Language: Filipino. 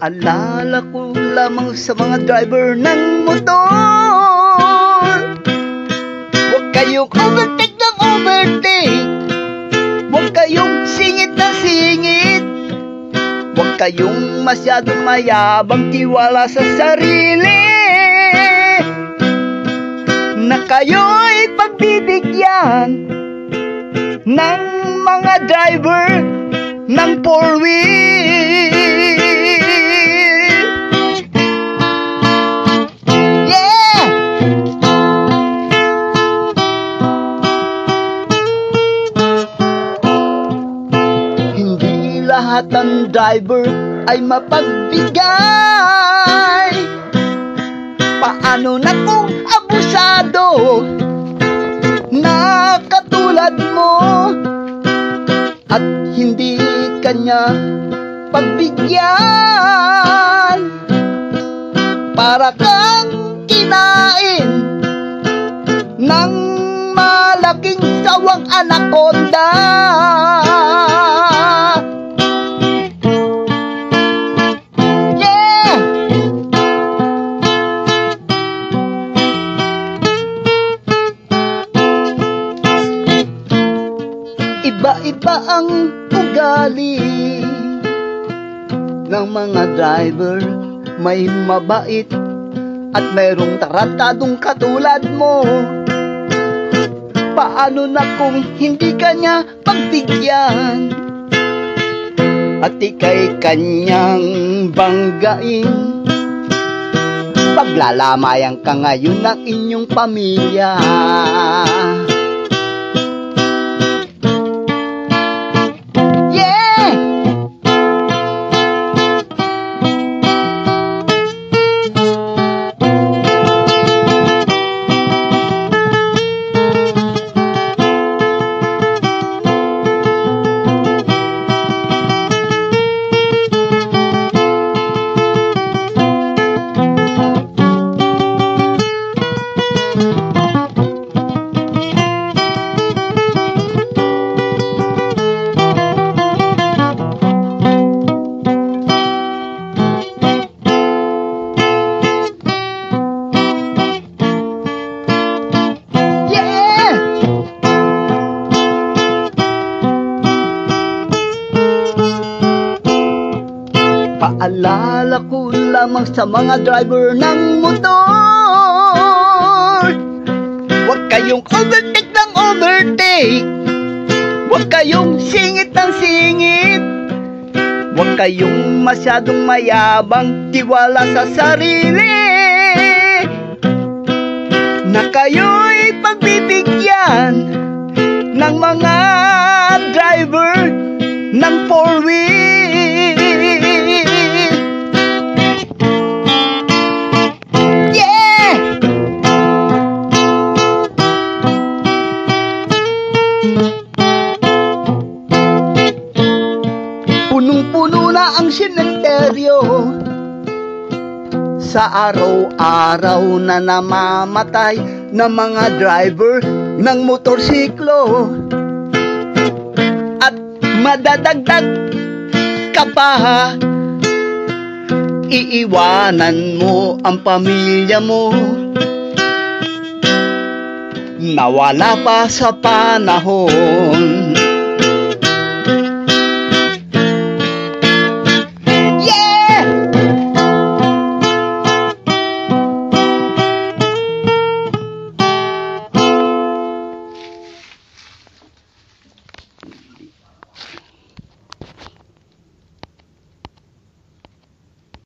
Paalala ko lamang sa mga driver ng motor, huwag kayong overtake ng overtake, huwag kayong singit na singit, huwag kayong masyadong mayabang, tiwala sa sarili, na kayo'y pagbibigyan ng mga driver ng four-wheel. Yeah! Hindi lahat ng driver ay mapagbigay. Paano na kung abusado na katulad mo at hindi kanya pagbigyan? Para kang kinain ng malaking sawang anaconda. Yeah! Iba-iba ang ugali ng mga driver, may mabait at mayroong tarantadong katulad mo. Paano na kung hindi kanya pagbigyan at ika'y kanyang banggain? Paglalamayan ka ngayon ng inyong pamilya. Paalala ko lamang sa mga driver ng motor, huwag kayong overtake ng overtake, huwag kayong singit ng singit, huwag kayong masyadong mayabang, tiwala sa sarili, na kayo'y pagbibigyan ng mga driver ng four-wheel. Punong-puno na ang sementeryo sa araw-araw na namamatay na mga driver ng motorsiklo. At madadagdag ka pa, iiwanan mo ang pamilya mo, nawala pa sa panahon